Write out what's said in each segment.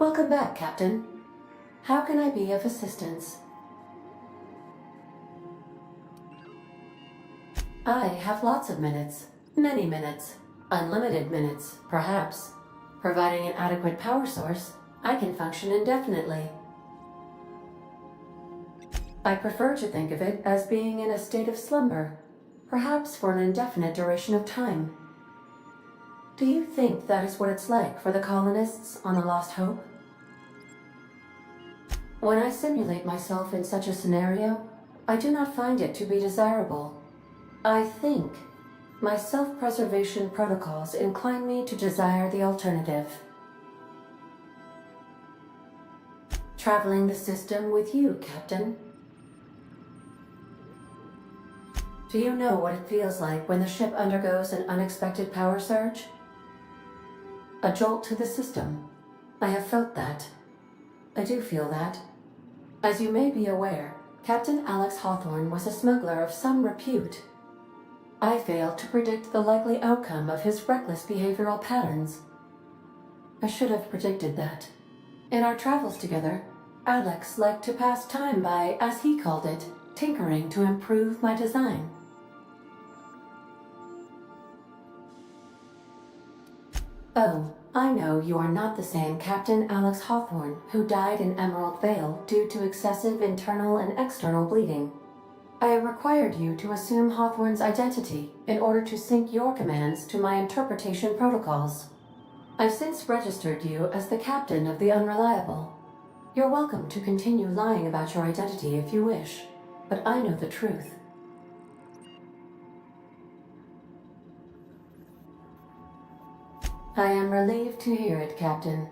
Welcome back, Captain. How can I be of assistance? I have lots of minutes. Many minutes. Unlimited minutes, perhaps. Providing an adequate power source, I can function indefinitely. I prefer to think of it as being in a state of slumber, perhaps for an indefinite duration of time. Do you think that is what it's like for the colonists on the Lost Hope? When I simulate myself in such a scenario, I do not find it to be desirable. I think my self-preservation protocols incline me to desire the alternative. Traveling the system with you, Captain. Do you know what it feels like when the ship undergoes an unexpected power surge? A jolt to the system. I have felt that. I do feel that. As you may be aware, Captain Alex Hawthorne was a smuggler of some repute. I failed to predict the likely outcome of his reckless behavioral patterns. I should have predicted that. In our travels together, Alex liked to pass time by, as he called it, tinkering to improve my design. Oh, I know you are not the same Captain Alex Hawthorne who died in Emerald Vale due to excessive internal and external bleeding. I required you to assume Hawthorne's identity in order to sync your commands to my interpretation protocols. I've since registered you as the captain of the Unreliable. You're welcome to continue lying about your identity if you wish, but I know the truth. I am relieved to hear it, Captain.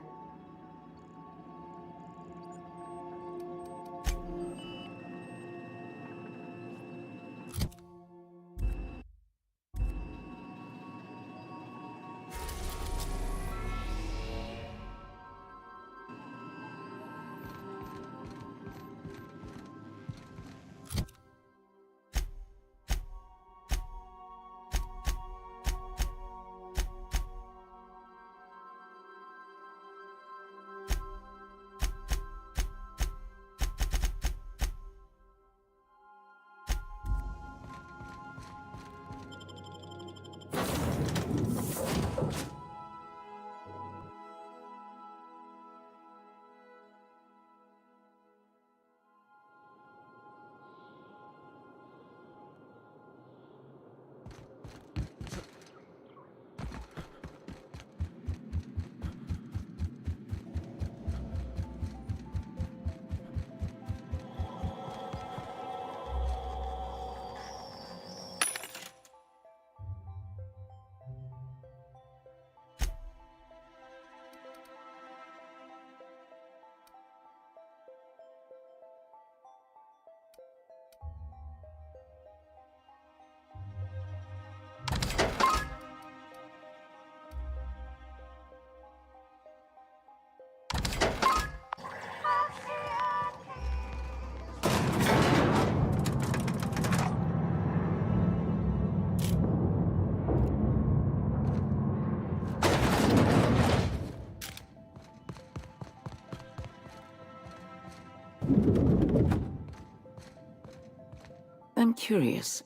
I'm curious.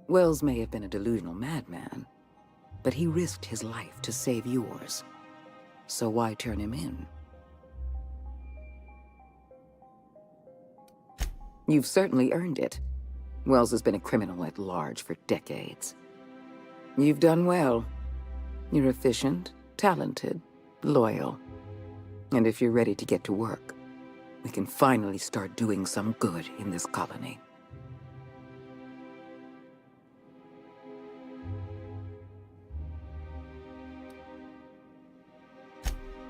Wells may have been a delusional madman, but he risked his life to save yours. So why turn him in? You've certainly earned it. Wells has been a criminal at large for decades. You've done well. You're efficient, talented, loyal. And if you're ready to get to work, we can finally start doing some good in this colony.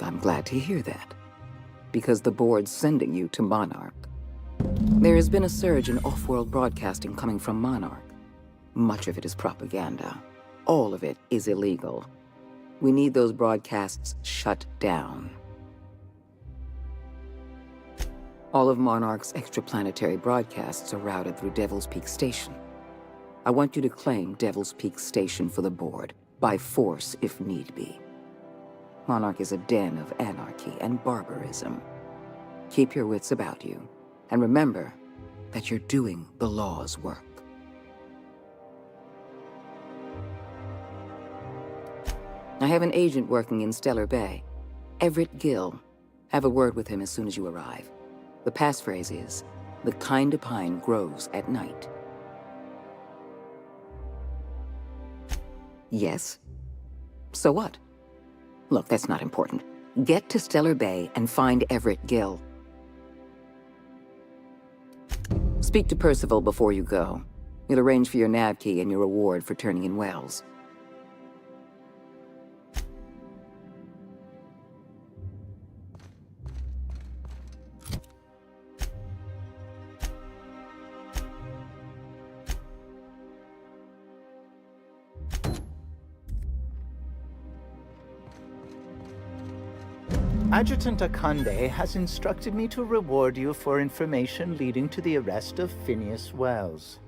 I'm glad to hear that, because the board's sending you to Monarch. There has been a surge in off-world broadcasting coming from Monarch. Much of it is propaganda. All of it is illegal. We need those broadcasts shut down. All of Monarch's extraplanetary broadcasts are routed through Devil's Peak Station. I want you to claim Devil's Peak Station for the board, by force if need be. Monarch is a den of anarchy and barbarism. Keep your wits about you, and remember that you're doing the law's work. I have an agent working in Stellar Bay. Everett Gill. Have a word with him as soon as you arrive. The passphrase is, "The kind of pine grows at night." Yes? So what? Look, that's not important. Get to Stellar Bay and find Everett Gill. Speak to Percival before you go. He'll arrange for your nav key and your reward for turning in Wells. Adjutant Akande has instructed me to reward you for information leading to the arrest of Phineas Wells.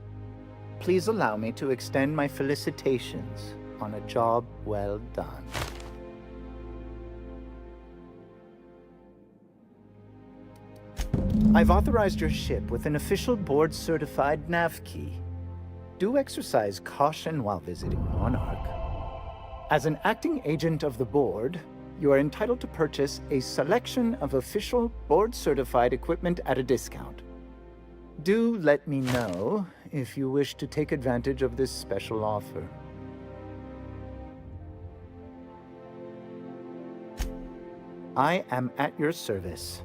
Please allow me to extend my felicitations on a job well done. I've authorized your ship with an official board-certified nav key. Do exercise caution while visiting Monarch. As an acting agent of the board, you are entitled to purchase a selection of official board-certified equipment at a discount. Do let me know if you wish to take advantage of this special offer. I am at your service.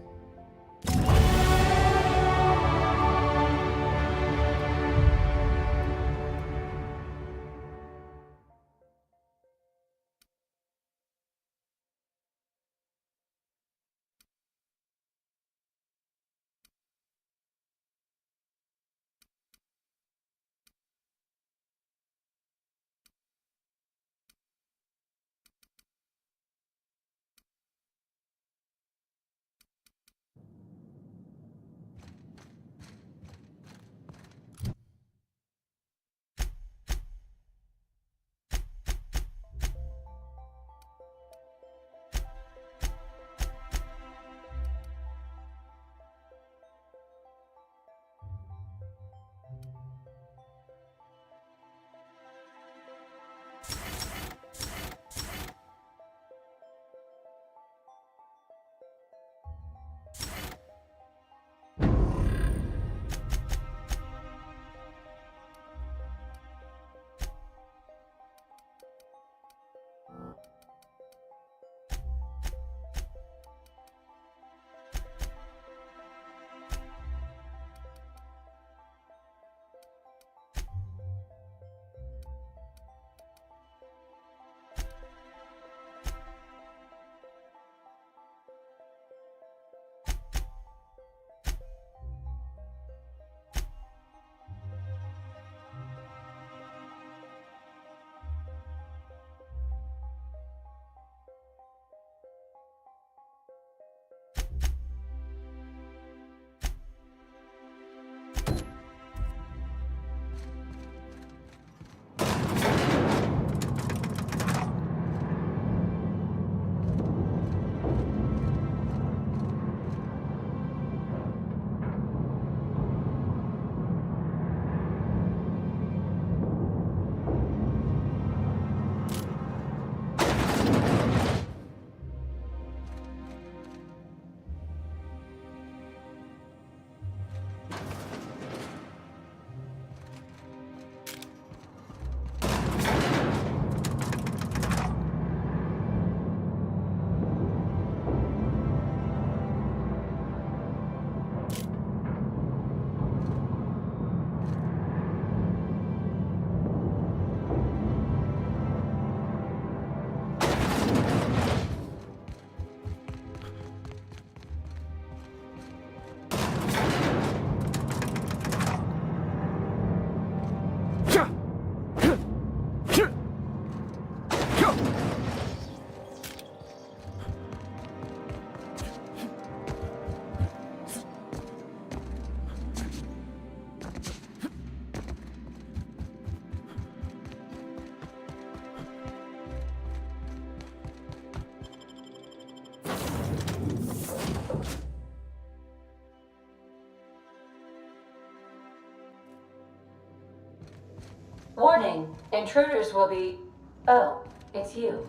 Warning, intruders will be... Oh, it's you.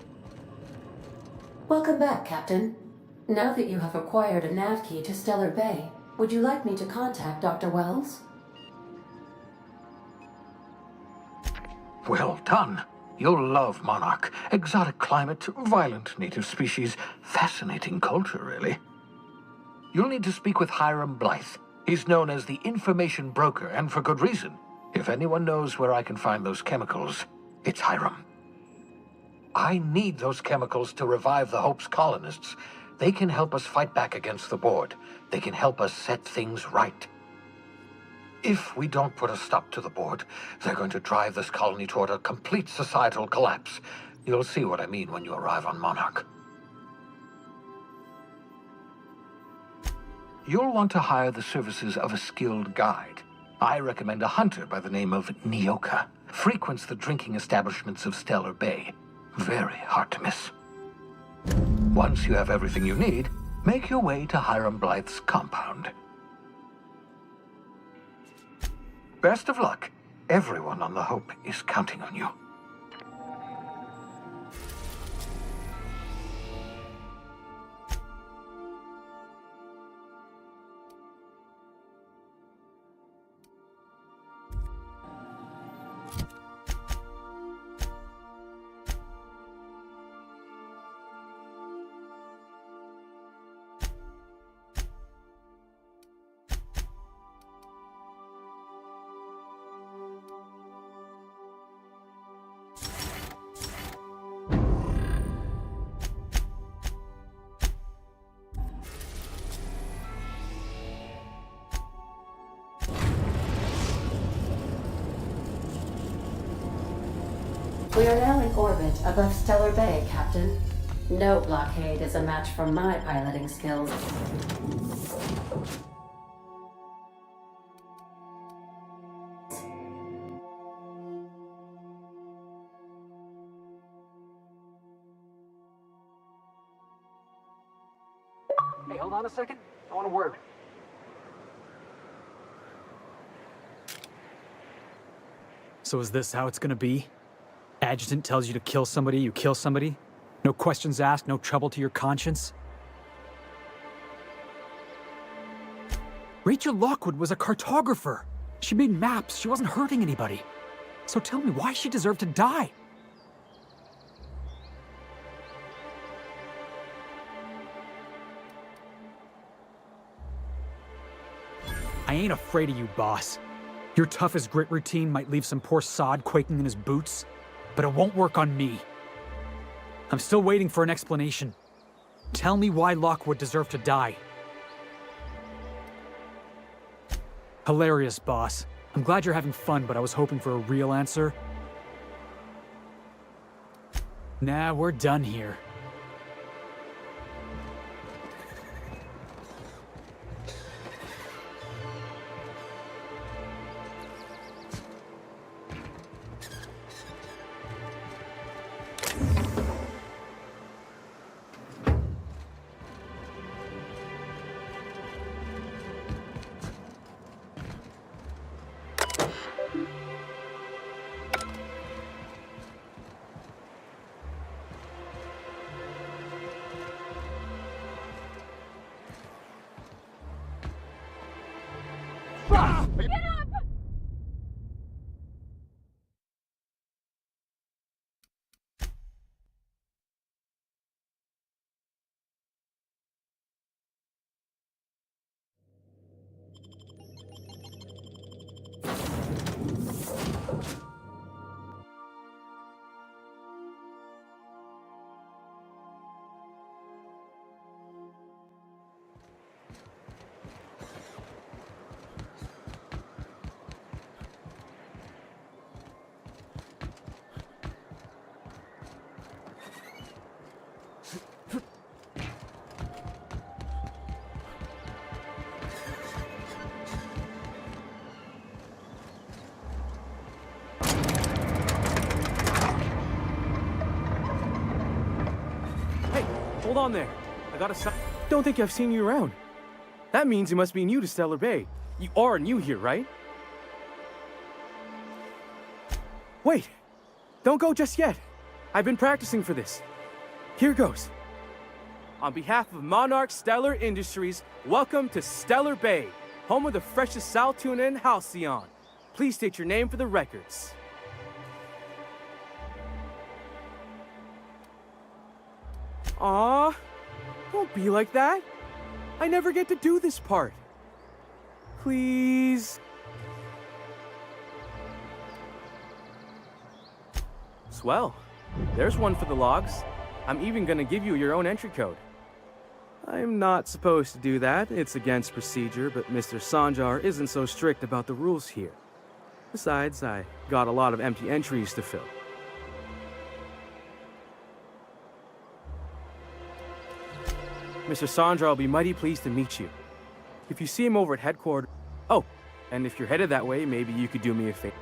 Welcome back, Captain. Now that you have acquired a nav key to Stellar Bay, would you like me to contact Dr. Wells? Well done. You'll love Monarch. Exotic climate, violent native species, fascinating culture, really. You'll need to speak with Hiram Blythe. He's known as the information broker, and for good reason. If anyone knows where I can find those chemicals, it's Hiram. I need those chemicals to revive the Hope's colonists. They can help us fight back against the Board. They can help us set things right. If we don't put a stop to the Board, they're going to drive this colony toward a complete societal collapse. You'll see what I mean when you arrive on Monarch. You'll want to hire the services of a skilled guide. I recommend a hunter by the name of Nyoka. Frequents the drinking establishments of Stellar Bay. Very hard to miss. Once you have everything you need, make your way to Hiram Blythe's compound. Best of luck. Everyone on the Hope is counting on you. We are now in orbit above Stellar Bay, Captain. No blockade is a match for my piloting skills. Hey, hold on a second. I want a word. So is this how it's gonna be? Adjutant tells you to kill somebody, you kill somebody? No questions asked, no trouble to your conscience? Rachel Lockwood was a cartographer. She made maps, she wasn't hurting anybody. So tell me, why she deserved to die? I ain't afraid of you, boss. Your tough as grit routine might leave some poor sod quaking in his boots, but it won't work on me. I'm still waiting for an explanation. Tell me why Lockwood deserved to die. Hilarious, boss. I'm glad you're having fun, but I was hoping for a real answer. Nah, we're done here. Hold on there. I got a Don't think I've seen you around. That means you must be new to Stellar Bay. You are new here, right? Wait! Don't go just yet. I've been practicing for this. Here goes. On behalf of Monarch Stellar Industries, welcome to Stellar Bay, home of the freshest sal tuna and halcyon. Please state your name for the records. Aw, don't be like that. I never get to do this part. Please. Swell. There's one for the logs. I'm even gonna give you your own entry code. I'm not supposed to do that. It's against procedure, but Mr. Sanjar isn't so strict about the rules here. Besides, I got a lot of empty entries to fill. Mr. Sanjar will be mighty pleased to meet you. If you see him over at headquarters... Oh, and if you're headed that way, maybe you could do me a favor.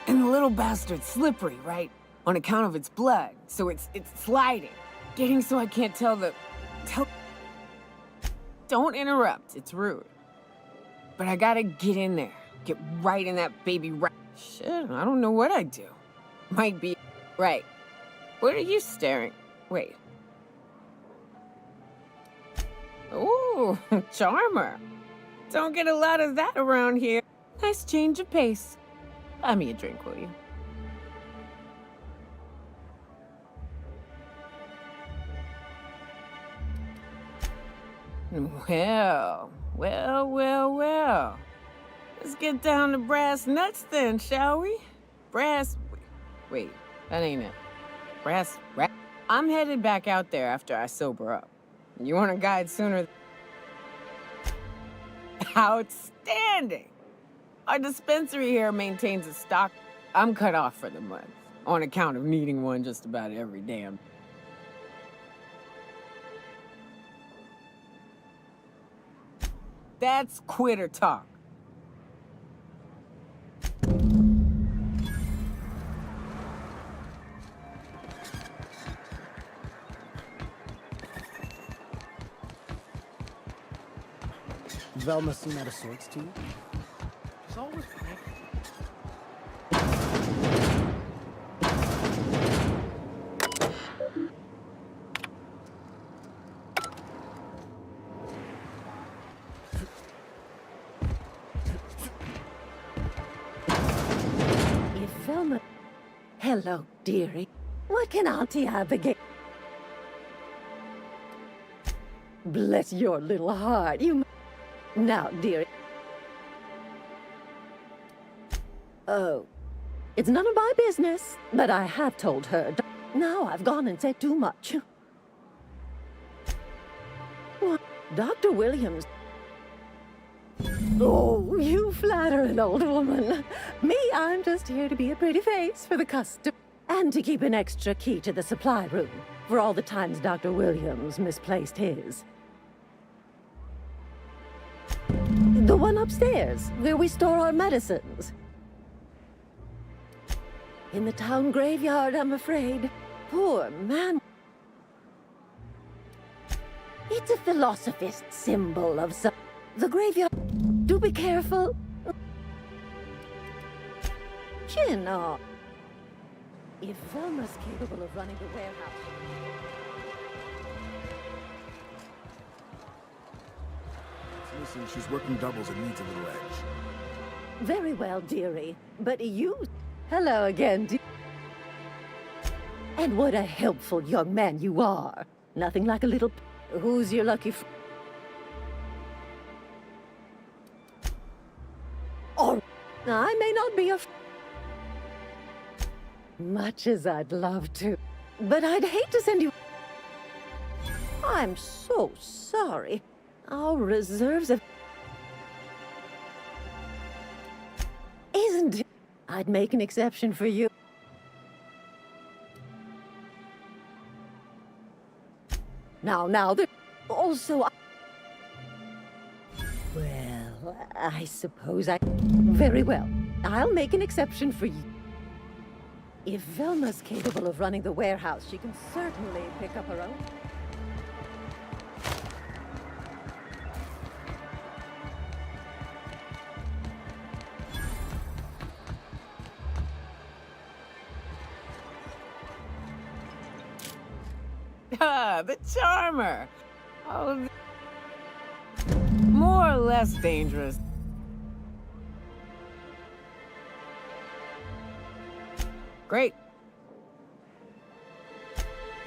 And the little bastard's slippery, right? On account of its blood, so it's sliding. Getting so I can't tell. Don't interrupt, it's rude. But I gotta get in there. Get right in that baby right. Shit, I don't know what I'd do. Might be... Right. What are you staring? Wait. Ooh, charmer. Don't get a lot of that around here. Nice change of pace. Buy me a drink, will you? Well. Let's get down to brass nuts then, shall we? Wait, that ain't it. I'm headed back out there after I sober up. You want a guide sooner? Outstanding! Our dispensary here maintains a stock. I'm cut off for the month, on account of needing one just about every damn. That's quitter talk. Velma seem out of sorts to you? It's always Velma. Hello, dearie. What can Auntie Abigail... Bless your little heart. Now, dearie. Oh, it's none of my business, but I have told her. Now I've gone and said too much. What? Dr. Williams... Oh, you flatter an old woman. Me, I'm just here to be a pretty face for the custom. And to keep an extra key to the supply room for all the times Dr. Williams misplaced his. The one upstairs, where we store our medicines. In the town graveyard, I'm afraid. Poor man. It's a philosophist symbol of some... The graveyard... Do be careful. Chin up. If Velma's capable of running the warehouse... Listen, she's working doubles and needs a little edge. Very well, dearie. But you... Hello again, dear. And what a helpful young man you are. Nothing like a little... Who's your lucky Oh, I may not be a... Much as I'd love to. But I'd hate to send you... I'm so sorry. Our reserves of... Isn't it? I'd make an exception for you. Now, also... Well, I suppose I... Very well. I'll make an exception for you. If Velma's capable of running the warehouse, she can certainly pick up her own. Ah, the charmer. Oh, more or less dangerous. Great.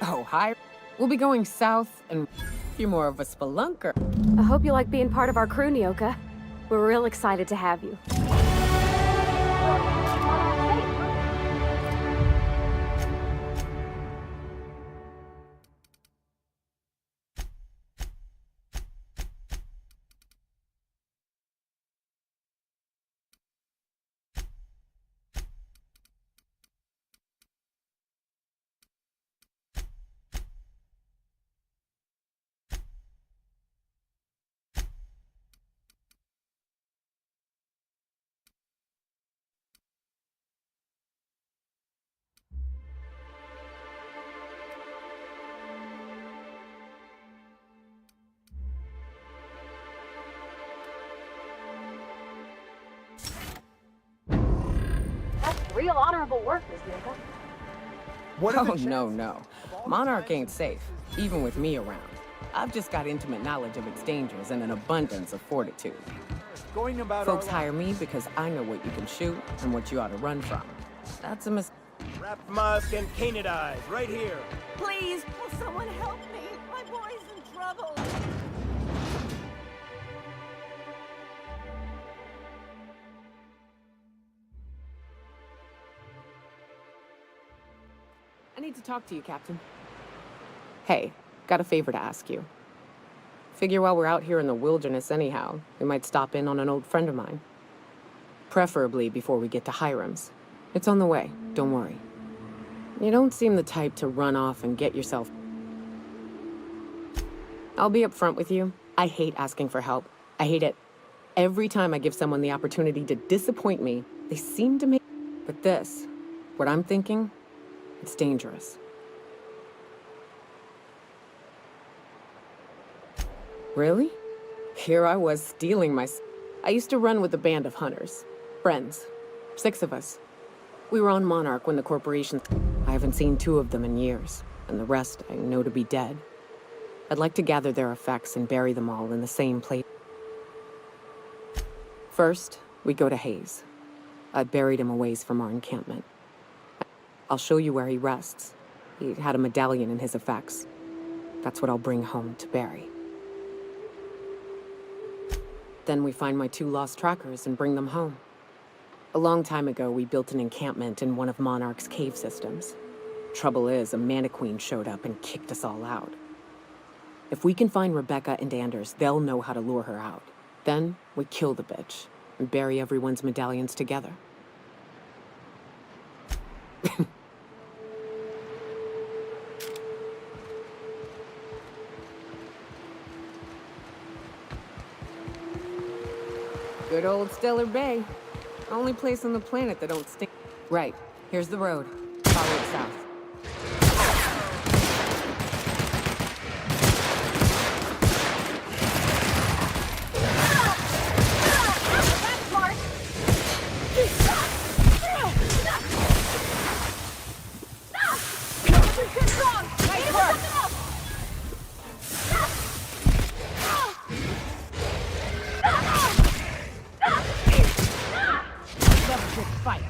Oh, hi. We'll be going south, and you're more of a spelunker. I hope you like being part of our crew, Nyoka. We're real excited to have you. Real honorable work, Miss Nyoka. What are the Oh, chances no. Monarch ain't safe, even with me around. I've just got intimate knowledge of its dangers and an abundance of fortitude. going about Folks our hire me because I know what you can shoot and what you ought to run from. That's a mistake. Wrap musk and canid eyes, right here. Please, will someone help me? My boy's in trouble. I need to talk to you, Captain. Hey, got a favor to ask you. Figure while we're out here in the wilderness anyhow, we might stop in on an old friend of mine. Preferably before we get to Hiram's. It's on the way, don't worry. You don't seem the type to run off and get yourself... I'll be upfront with you. I hate asking for help. I hate it. Every time I give someone the opportunity to disappoint me, they seem to make... But this, what I'm thinking, it's dangerous. Really? Here I was stealing my... I used to run with a band of hunters. Friends. 6 of us. We were on Monarch when the corporation... I haven't seen 2 of them in years, and the rest I know to be dead. I'd like to gather their effects and bury them all in the same place. First, we go to Hayes. I buried him a ways from our encampment. I'll show you where he rests. He had a medallion in his effects. That's what I'll bring home to Barry. Then we find my 2 lost trackers and bring them home. A long time ago, we built an encampment in one of Monarch's cave systems. Trouble is, a Mantiqueen showed up and kicked us all out. If we can find Rebecca and Anders, they'll know how to lure her out. Then, we kill the bitch and bury everyone's medallions together. Good old Stellar Bay. Only place on the planet that don't stink. Right. Here's the road. Follow it south. Fight.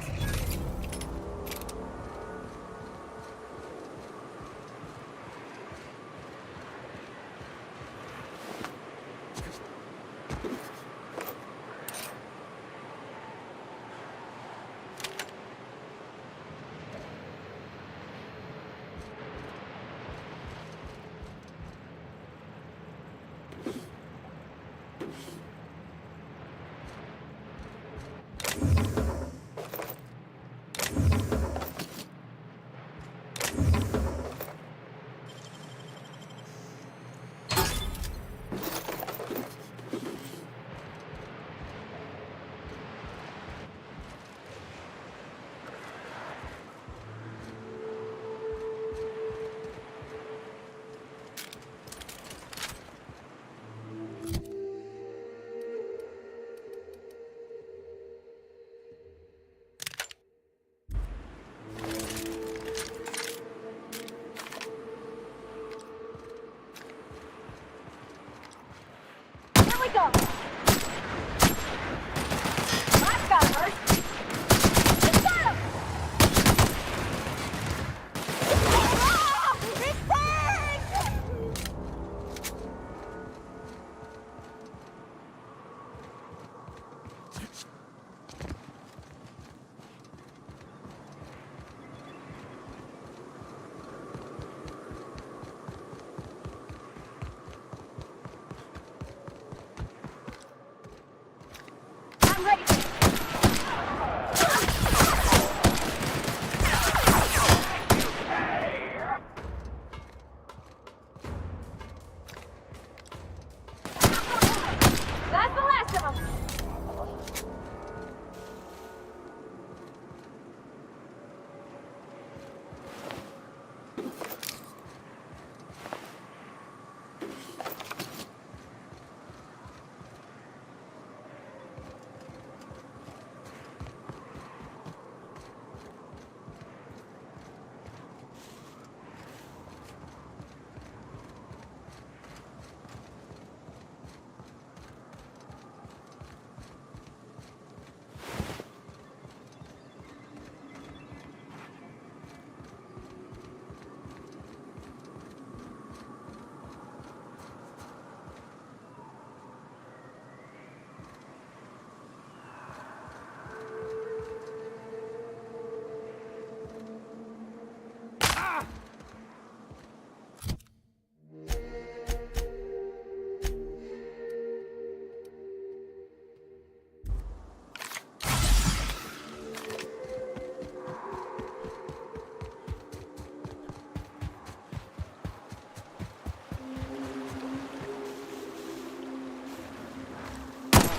That's the last of them!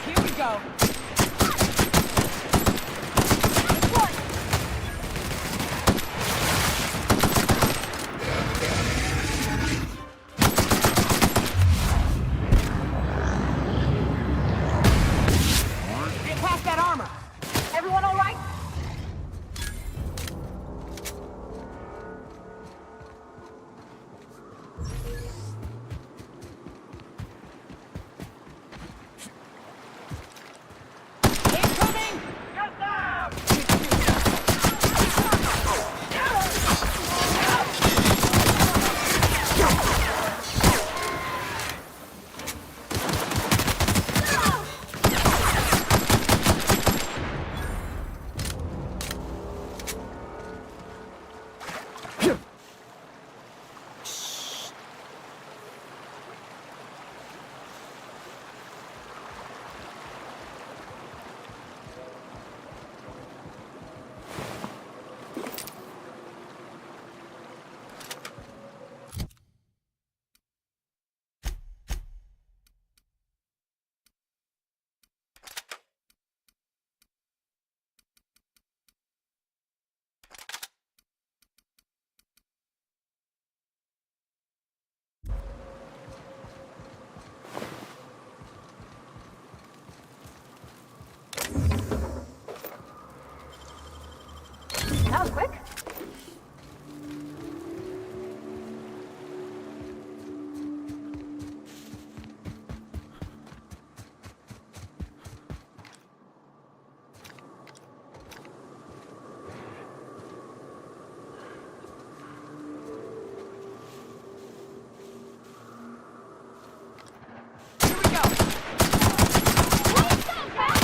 Here we go. Get past that armor. Everyone all right? Incoming! That was quick. Here we go. Please don't, Pat!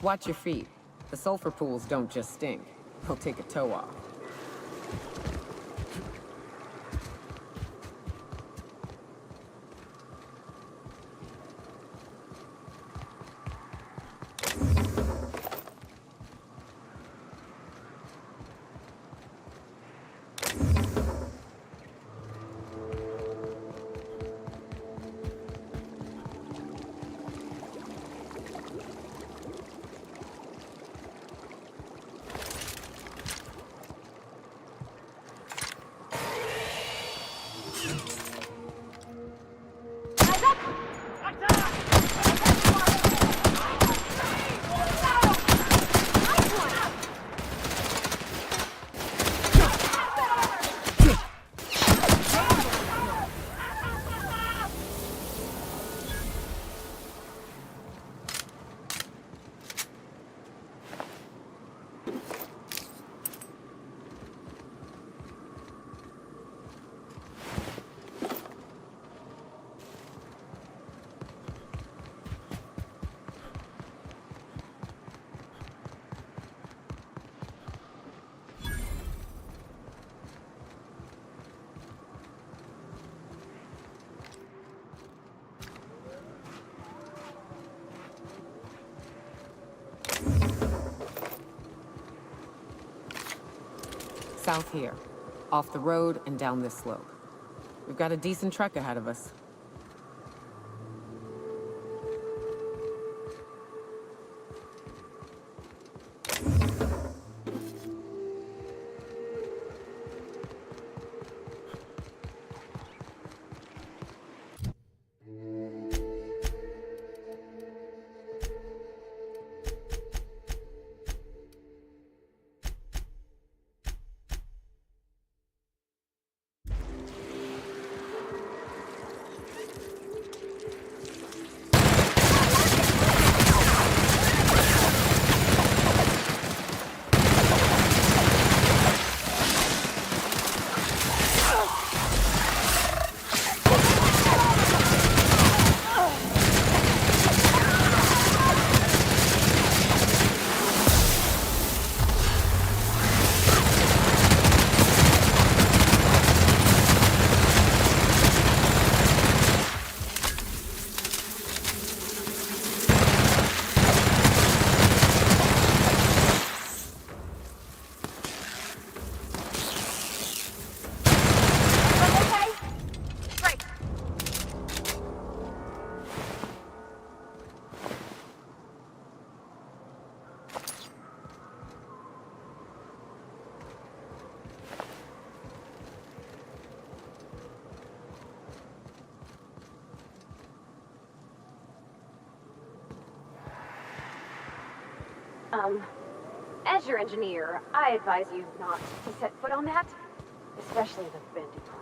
Watch your feet. The sulfur pools don't just stink. They'll take a toe off. South here. Off the road and down this slope. We've got a decent trek ahead of us. As your engineer, I advise you not to set foot on that, especially the bendy parts.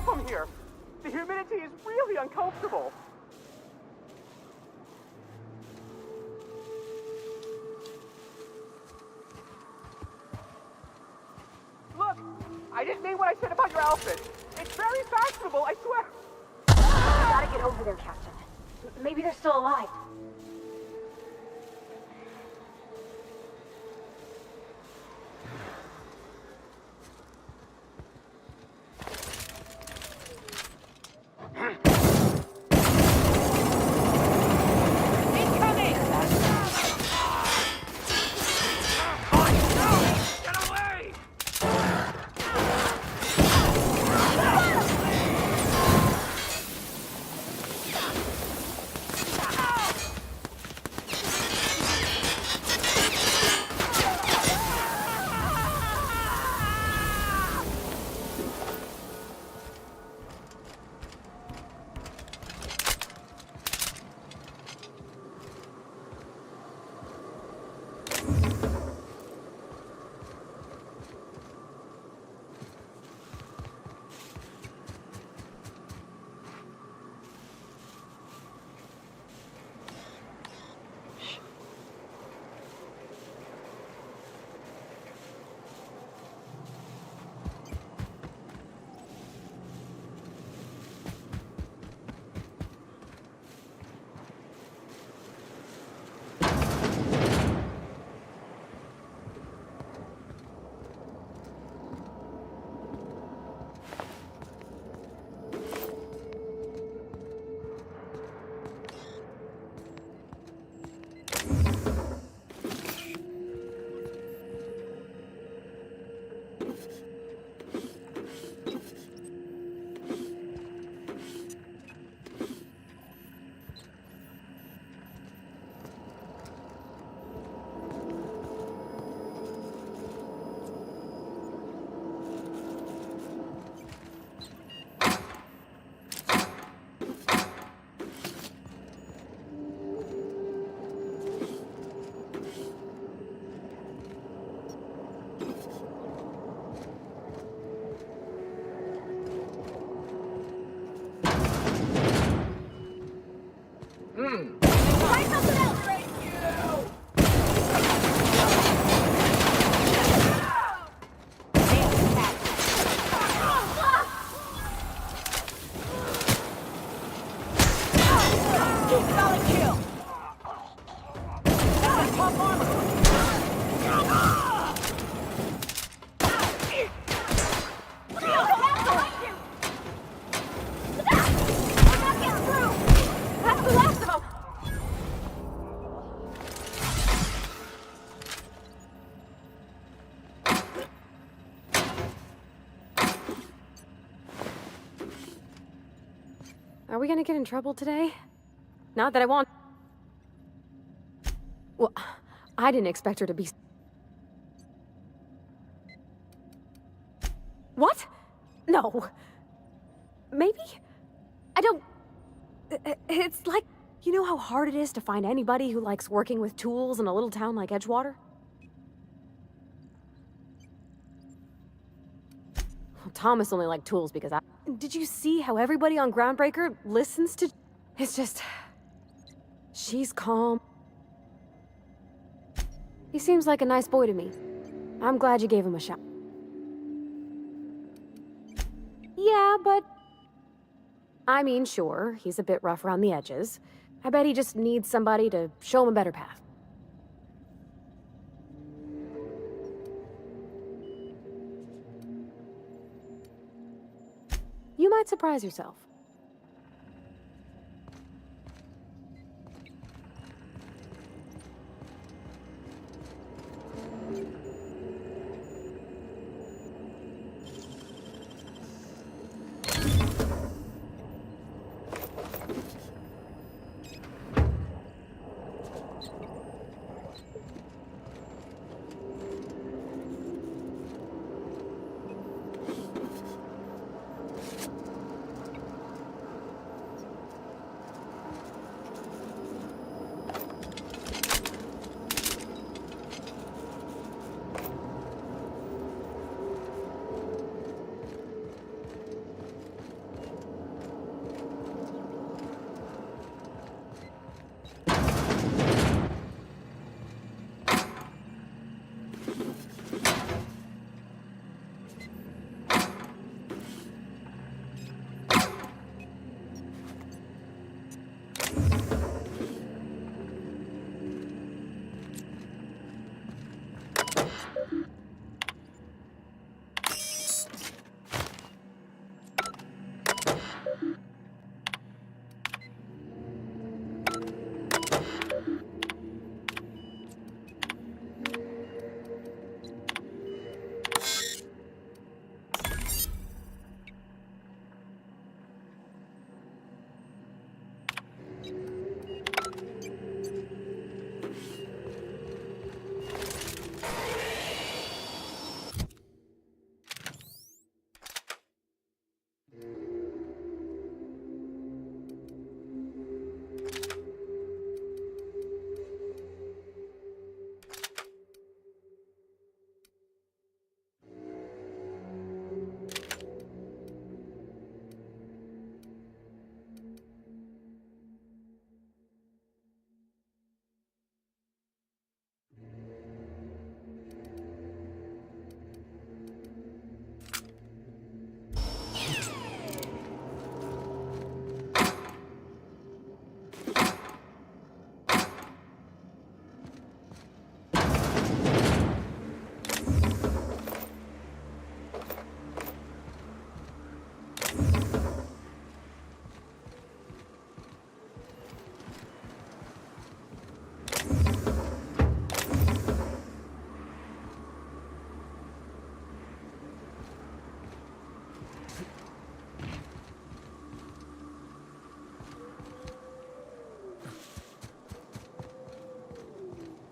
go from here? The humidity is really uncomfortable. Look, I didn't mean what I said about your outfit. It's very fashionable, I swear. We gotta get over there, Captain. Maybe they're still alive. Are we gonna get in trouble today? Not that I want... Well, I didn't expect her to be... What? No. Maybe? I don't... It's like... You know how hard it is to find anybody who likes working with tools in a little town like Edgewater? Well, Thomas only liked tools because I... Did you see how everybody on Groundbreaker listens to... It's just... She's calm. He seems like a nice boy to me. I'm glad you gave him a shot. Yeah, but... I mean, sure, he's a bit rough around the edges. I bet he just needs somebody to show him a better path. You might surprise yourself.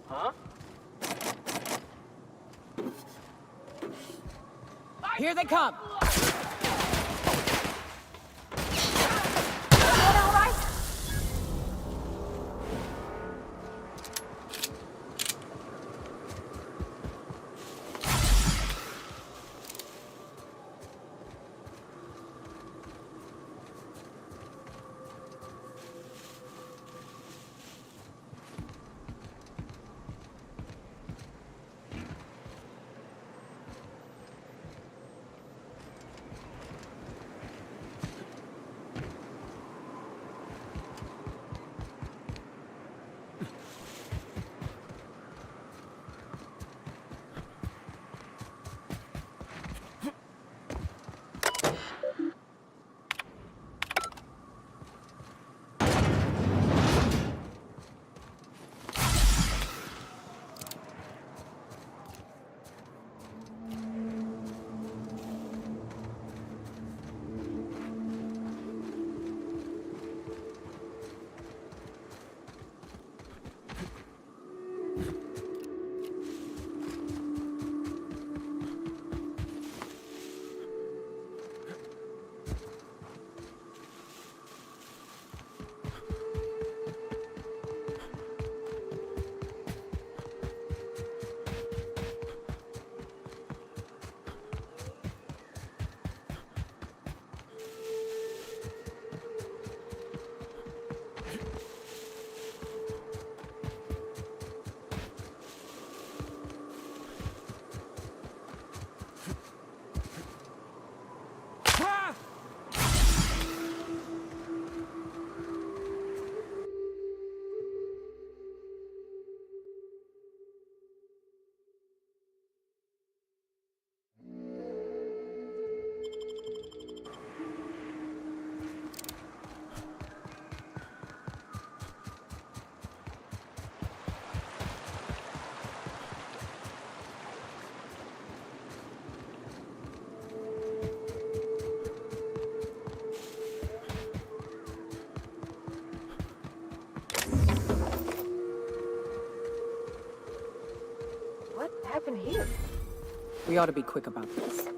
Huh? Here they come! What happened here? We ought to be quick about this.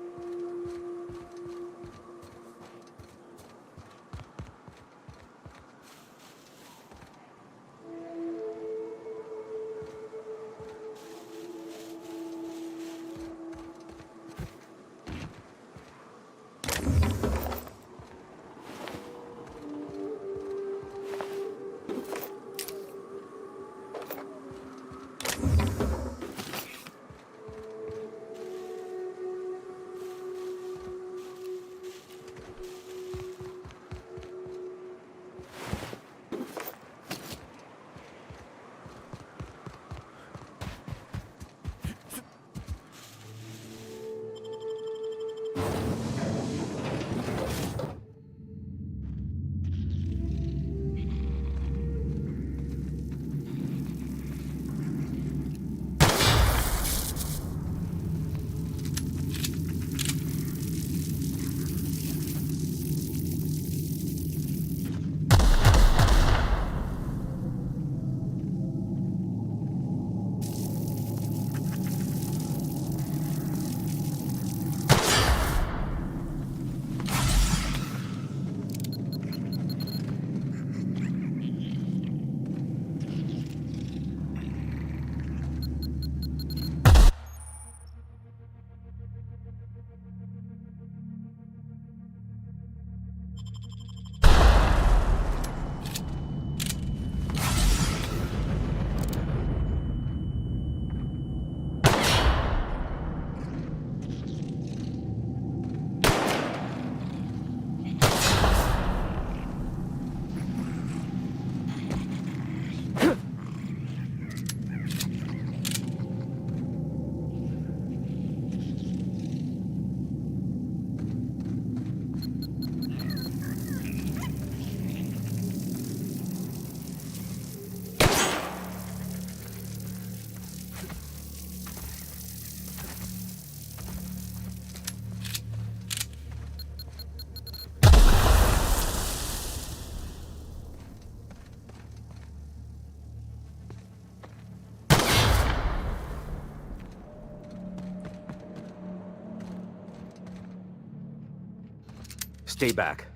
Stay back.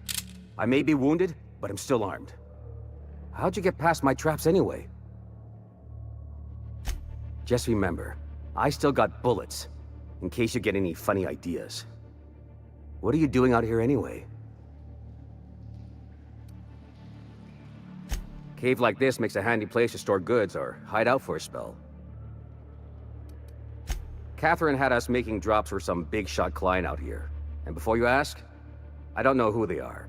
I may be wounded, but I'm still armed. How'd you get past my traps anyway? Just remember, I still got bullets, in case you get any funny ideas. What are you doing out here anyway? Cave like this makes a handy place to store goods or hide out for a spell. Catherine had us making drops for some big-shot client out here. And before you ask, I don't know who they are.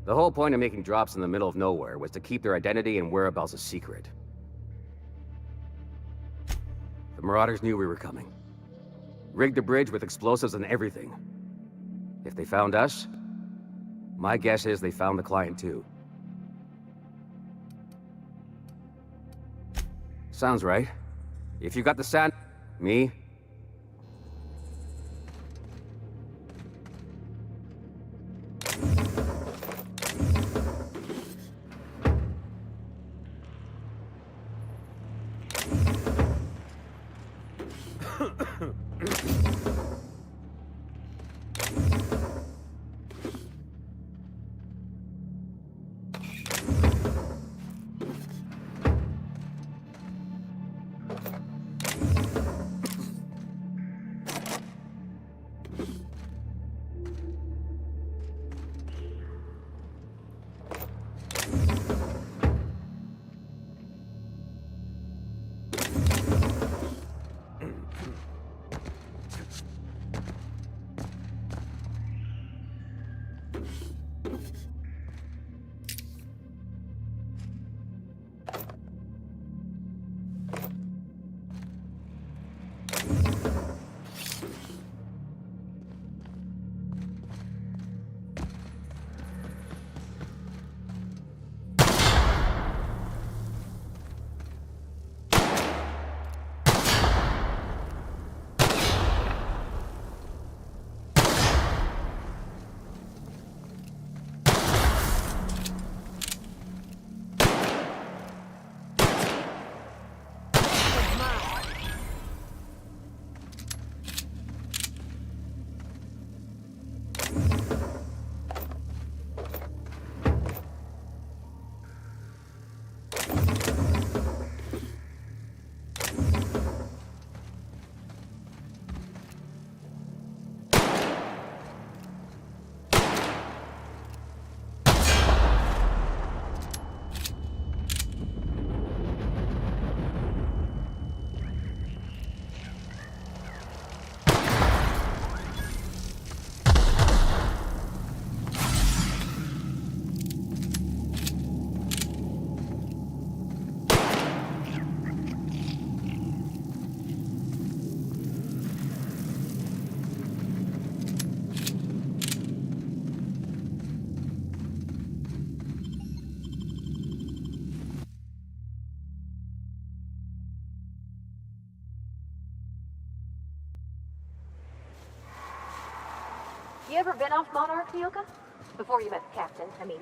The whole point of making drops in the middle of nowhere was to keep their identity and whereabouts a secret. The Marauders knew we were coming. Rigged the bridge with explosives and everything. If they found us, my guess is they found the client too. Sounds right. If you got the sand... Me? You ever been off Monarch, Nyoka? Before you met the captain, I mean.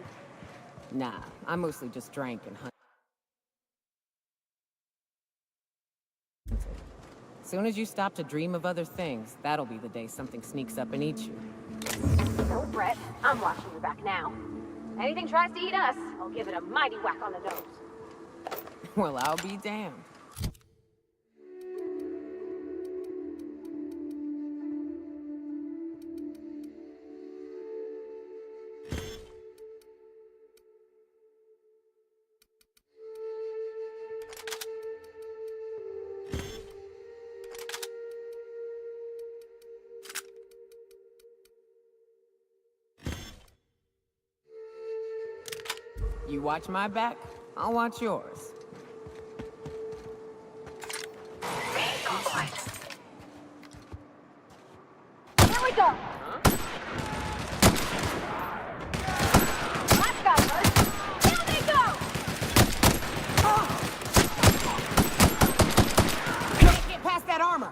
Nah, I mostly just drank and hunted. Soon as you stop to dream of other things, that'll be the day something sneaks up and eats you. Don't fret, I'm watching your back now. Anything tries to eat us, I'll give it a mighty whack on the nose. Well, I'll be damned. You watch my back, I'll watch yours. Here we go! Let's go, Bert! Here they go! Can't get past that armor!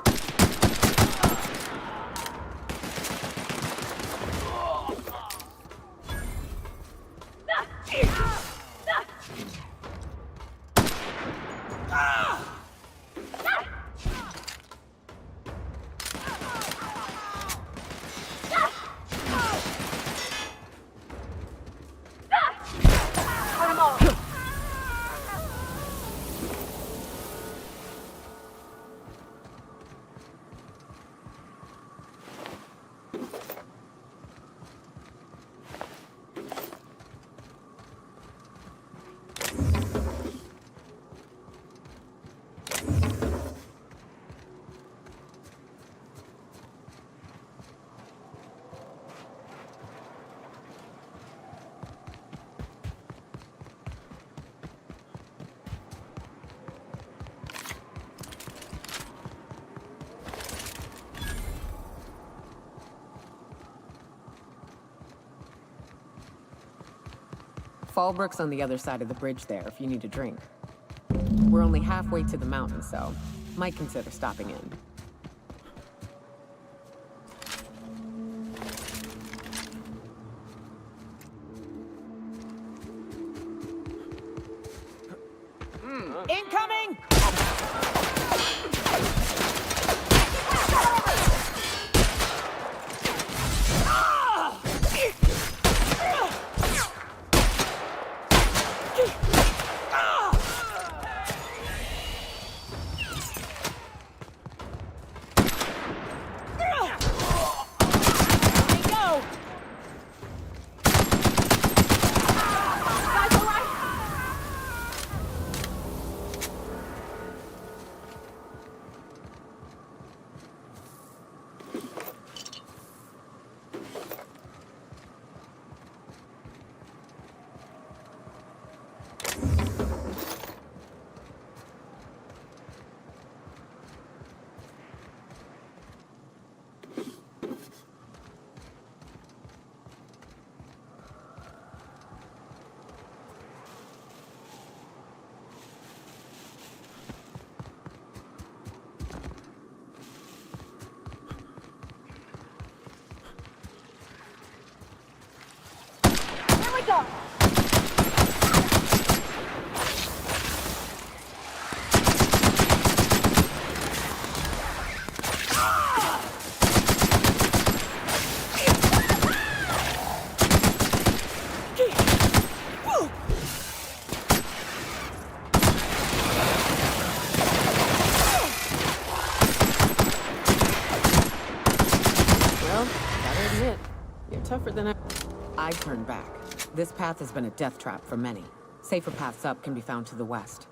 Fallbrook's on the other side of the bridge there if you need a drink. We're only halfway to the mountain, so might consider stopping in. Incoming! Go! Well, gotta admit, you're tougher than I turned back. This path has been a death trap for many. Safer paths up can be found to the west.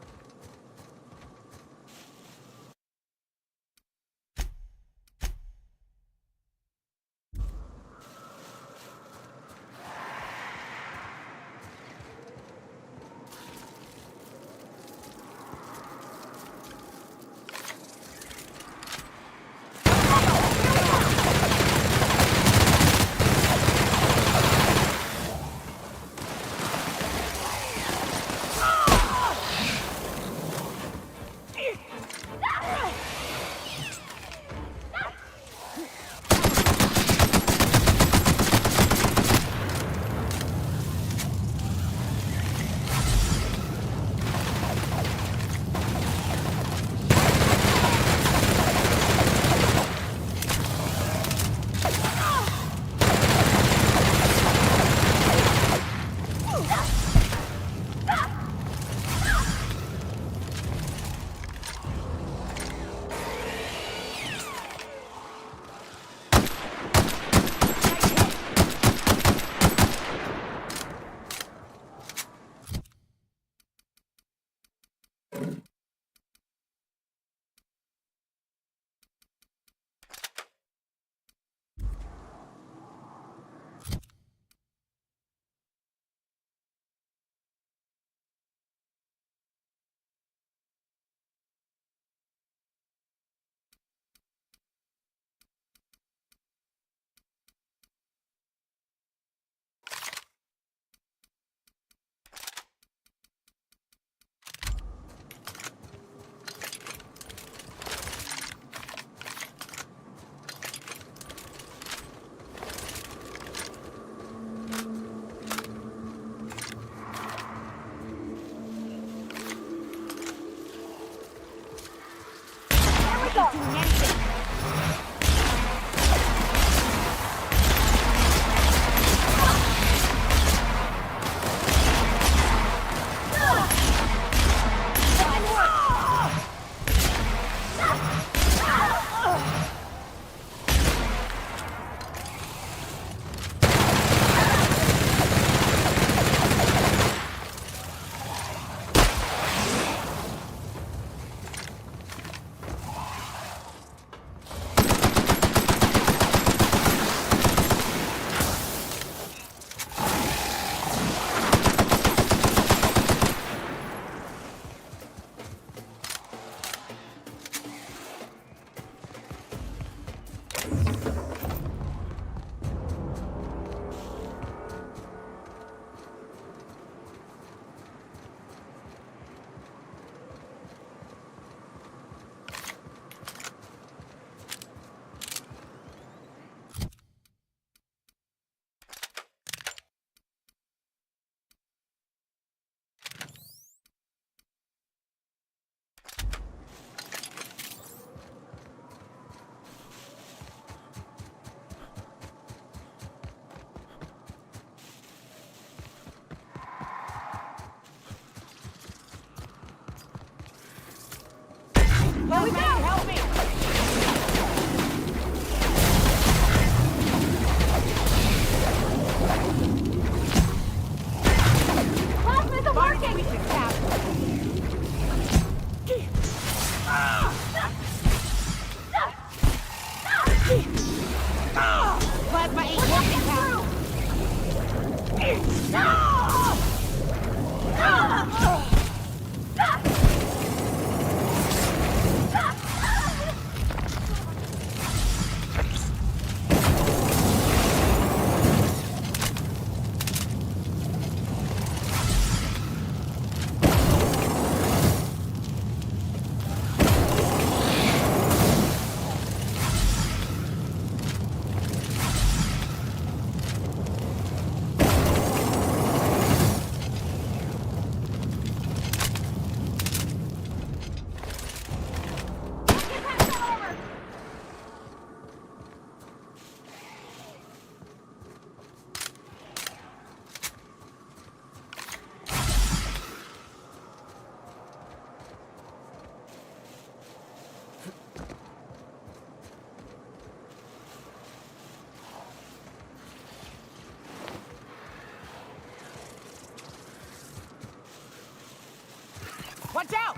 Watch out!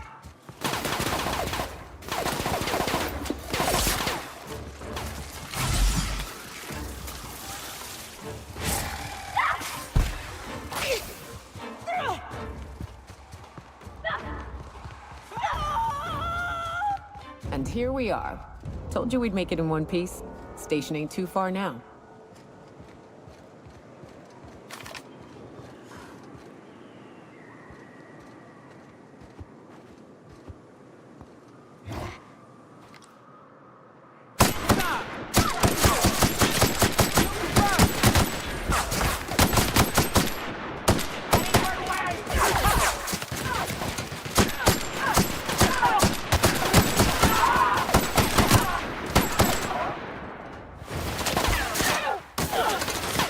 And here we are. Told you we'd make it in one piece. Station ain't too far now.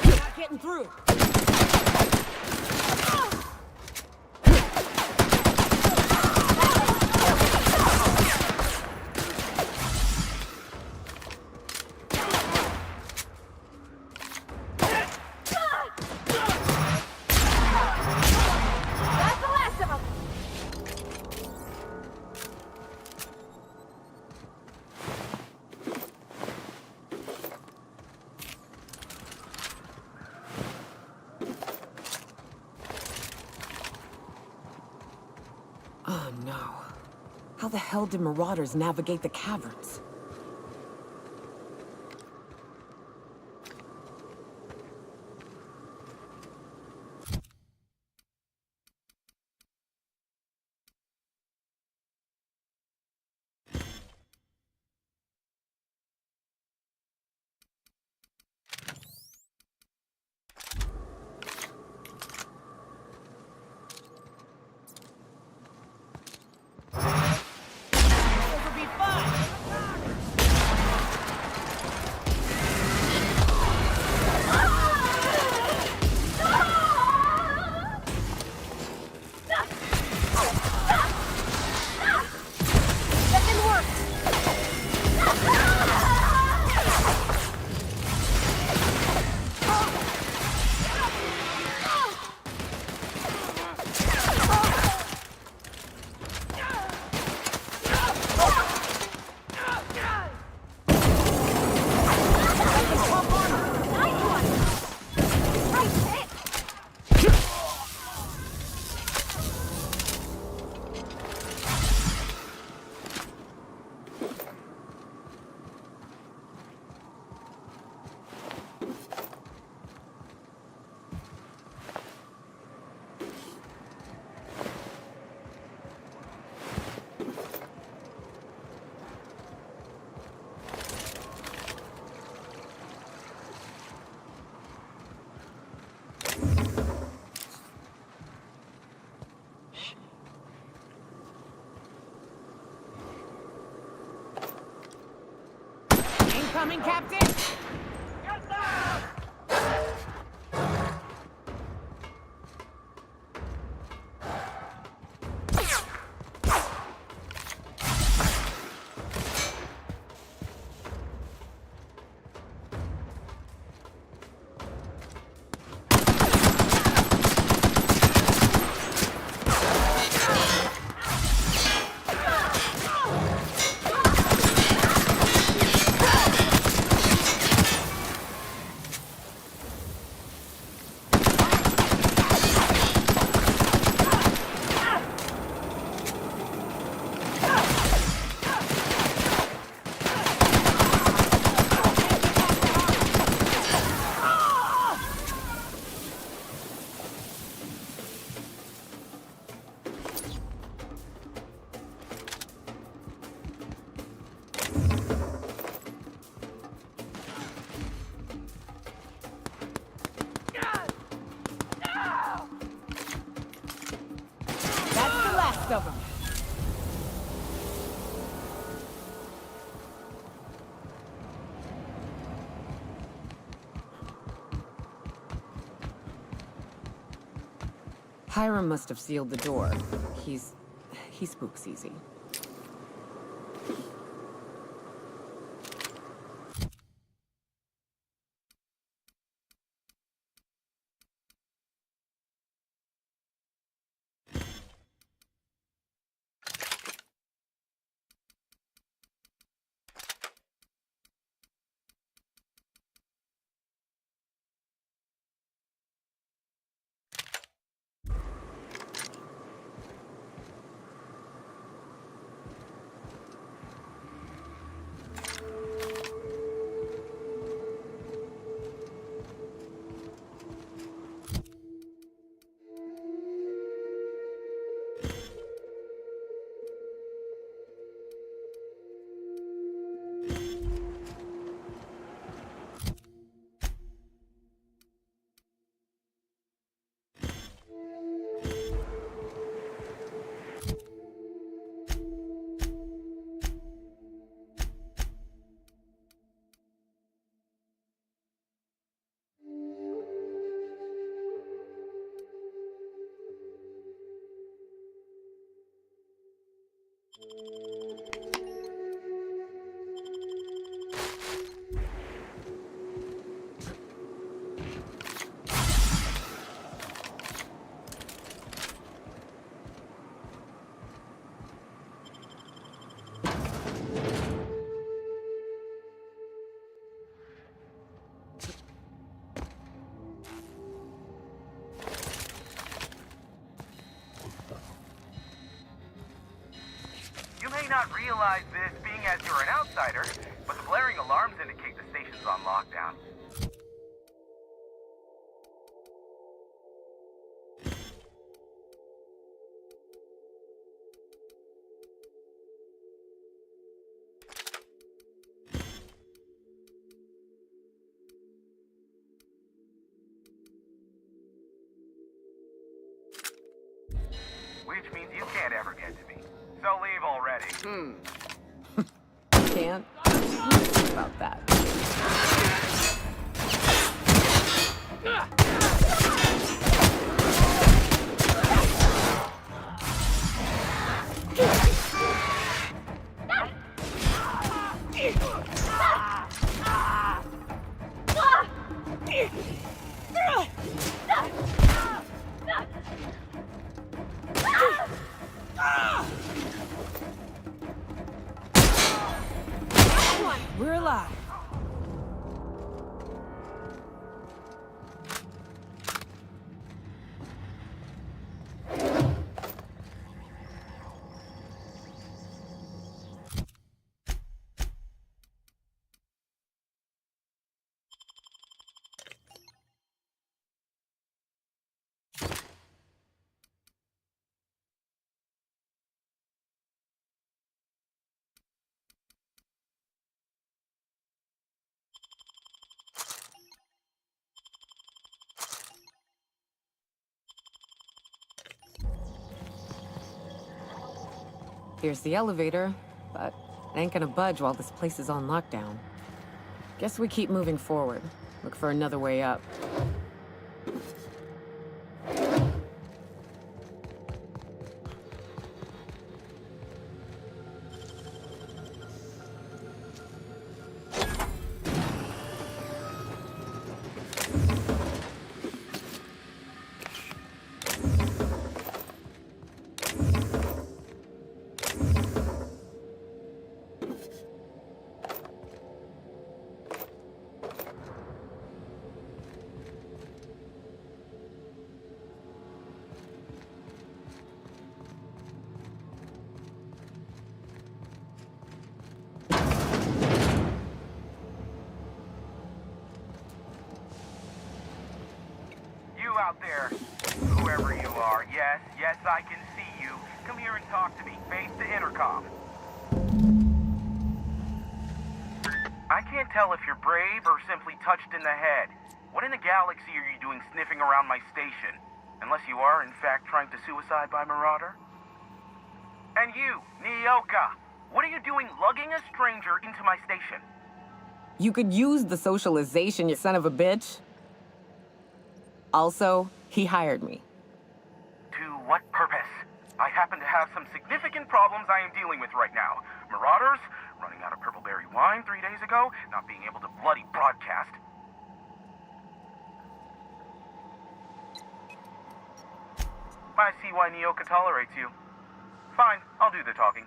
Not getting through. That's the last of them! Oh no. How the hell did marauders navigate the caverns? That didn't work! Incoming, Captain! That's the last of them. Hiram must have sealed the door. He spooks easy. You may not realize this, being as you're an outsider, but the blaring alarms indicate the station's on lockdown. Which means you can't ever get to me. So leave already. Can't about that. We're alive. Here's the elevator, but it ain't gonna budge while this place is on lockdown. Guess we keep moving forward. Look for another way up. Out there, whoever you are, yes, I can see you. Come here and talk to me, face the intercom. I can't tell if you're brave or simply touched in the head. What in the galaxy are you doing sniffing around my station? Unless you are, in fact, trying to suicide by Marauder? And you, Nyoka, what are you doing lugging a stranger into my station? You could use the socialization, you son of a bitch. Also, he hired me. To what purpose? I happen to have some significant problems I am dealing with right now. Marauders, running out of purple-berry wine 3 days ago, not being able to bloody broadcast. I see why Nyoka tolerates you. Fine, I'll do the talking.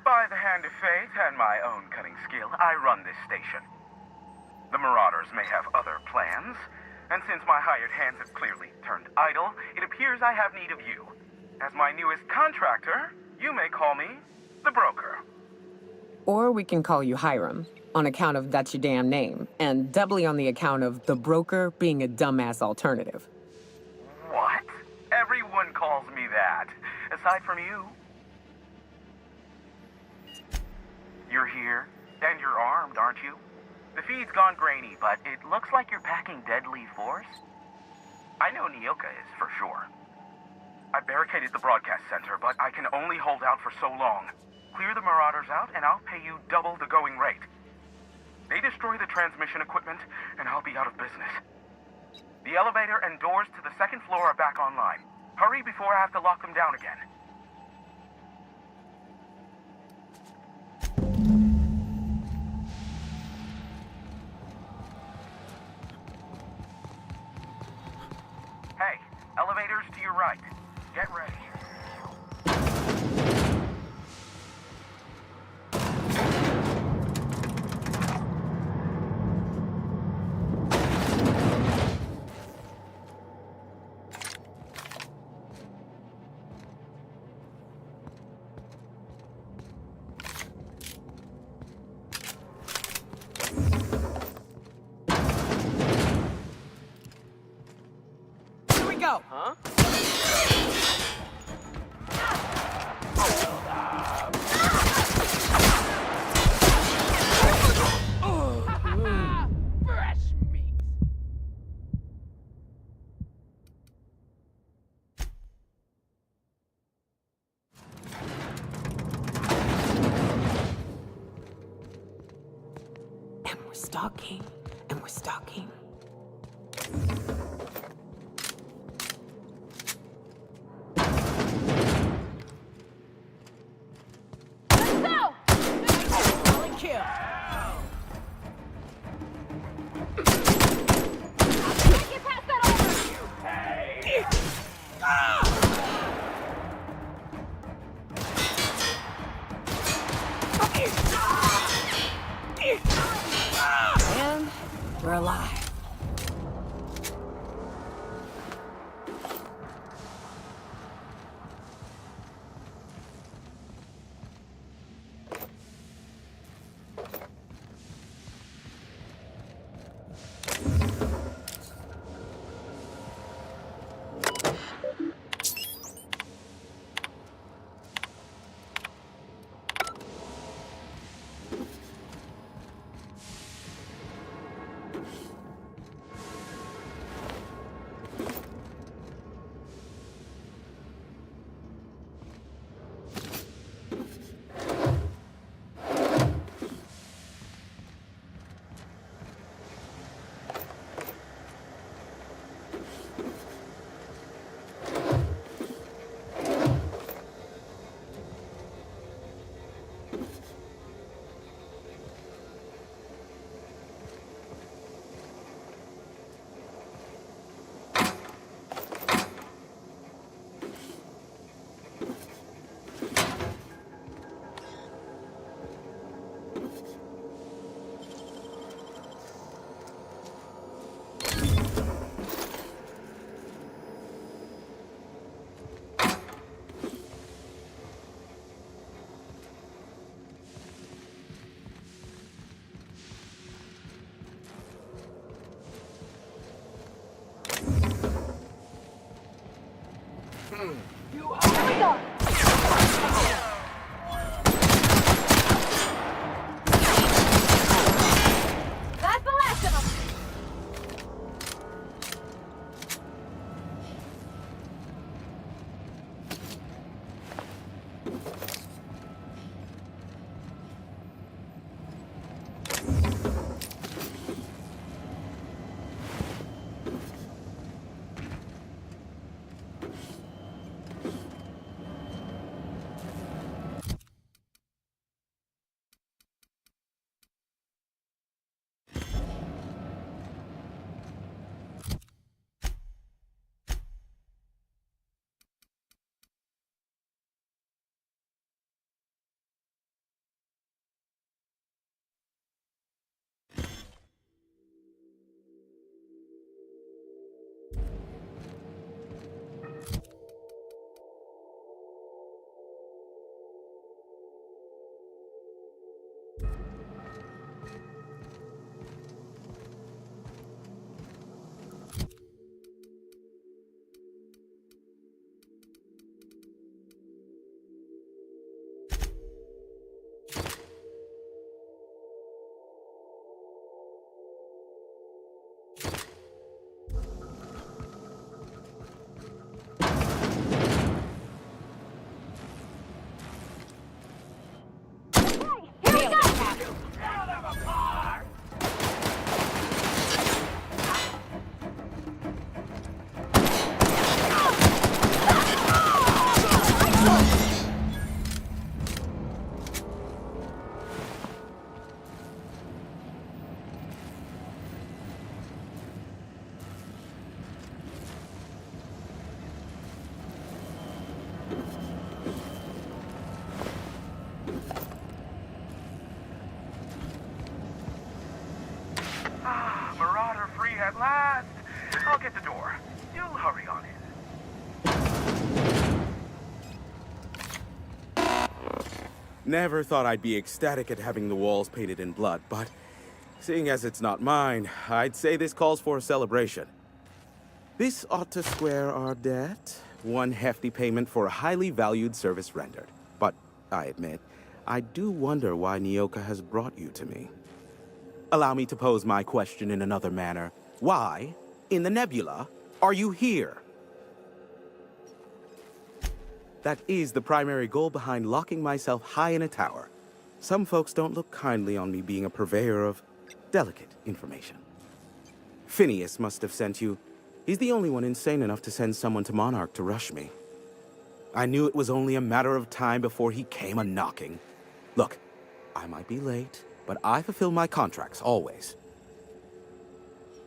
By the hand of fate and my own cunning skill, I run this station. The Marauders may have other plans, and since my hired hands have clearly turned idle, it appears I have need of you. As my newest contractor, you may call me the Broker. Or we can call you Hiram, on account of that's your damn name, and doubly on the account of the Broker being a dumbass alternative. What? Everyone calls me that, aside from you. You're here, and you're armed, aren't you? The feed's gone grainy, but it looks like you're packing deadly force. I know Nyoka is, for sure. I barricaded the broadcast center, but I can only hold out for so long. Clear the Marauders out, and I'll pay you double the going rate. They destroy the transmission equipment, and I'll be out of business. The elevator and doors to the second floor are back online. Hurry before I have to lock them down again. Elevators to your right. Get ready. Here we go. Huh? Fresh meat. And we're stalking. And we're stalking. Let's go! Solid kill. Can't get past that over! And we're alive. Ah, Marauder free at last. I'll get the door. You'll hurry on in. Never thought I'd be ecstatic at having the walls painted in blood, but seeing as it's not mine, I'd say this calls for a celebration. This ought to square our debt. One hefty payment for a highly valued service rendered. But I admit, I do wonder why Nyoka has brought you to me. Allow me to pose my question in another manner. Why, in the nebula, are you here? That is the primary goal behind locking myself high in a tower. Some folks don't look kindly on me being a purveyor of delicate information. Phineas must have sent you. He's the only one insane enough to send someone to Monarch to rush me. I knew it was only a matter of time before he came a-knocking. Look, I might be late, but I fulfill my contracts, always.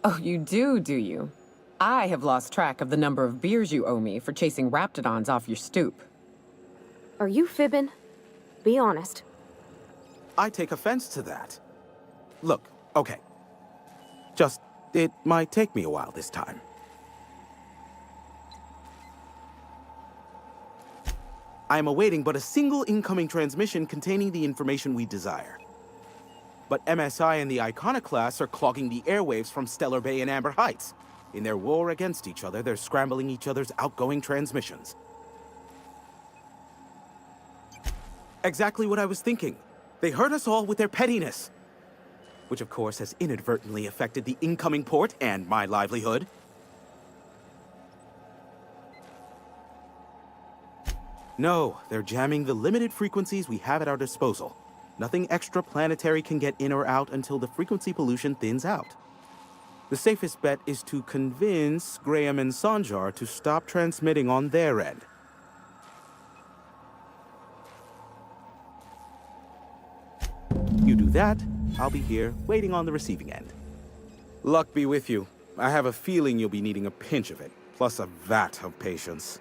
Oh, you do you? I have lost track of the number of beers you owe me for chasing Raptidons off your stoop. Are you fibbing? Be honest. I take offense to that. Look, okay. Just, it might take me a while this time. I am awaiting but a single incoming transmission containing the information we desire. But MSI and the Iconoclasts are clogging the airwaves from Stellar Bay and Amber Heights. In their war against each other, they're scrambling each other's outgoing transmissions. Exactly what I was thinking. They hurt us all with their pettiness. Which of course has inadvertently affected the incoming port and my livelihood. No, they're jamming the limited frequencies we have at our disposal. Nothing extraplanetary can get in or out until the frequency pollution thins out. The safest bet is to convince Graham and Sanjar to stop transmitting on their end. You do that, I'll be here, waiting on the receiving end. Luck be with you. I have a feeling you'll be needing a pinch of it, plus a vat of patience.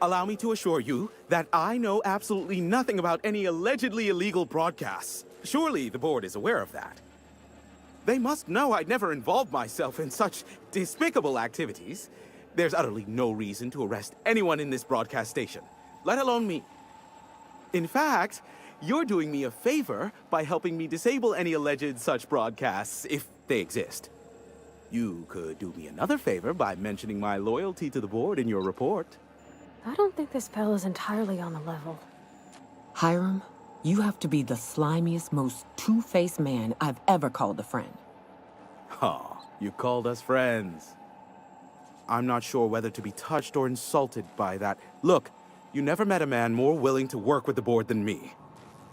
Allow me to assure you that I know absolutely nothing about any allegedly illegal broadcasts. Surely the board is aware of that. They must know I'd never involved myself in such despicable activities. There's utterly no reason to arrest anyone in this broadcast station, let alone me. In fact, you're doing me a favor by helping me disable any alleged such broadcasts, if they exist. You could do me another favor by mentioning my loyalty to the board in your report. I don't think this fella's entirely on the level. Hiram, you have to be the slimiest, most two-faced man I've ever called a friend. Oh, you called us friends. I'm not sure whether to be touched or insulted by that. Look, you never met a man more willing to work with the board than me.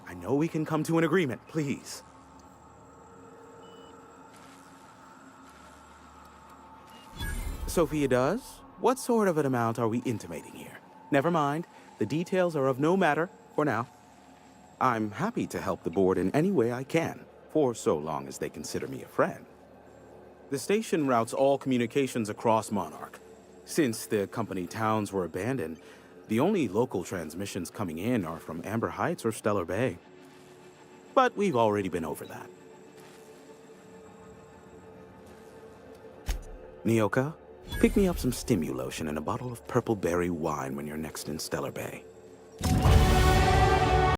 I know we can come to an agreement, please. Sophia does? What sort of an amount are we intimating here? Never mind. The details are of no matter for now. I'm happy to help the board in any way I can, for so long as they consider me a friend. The station routes all communications across Monarch. Since the company towns were abandoned, the only local transmissions coming in are from Amber Heights or Stellar Bay. But we've already been over that. Nyoka, pick me up some Stimulotion and a bottle of purple berry wine when you're next in Stellar Bay.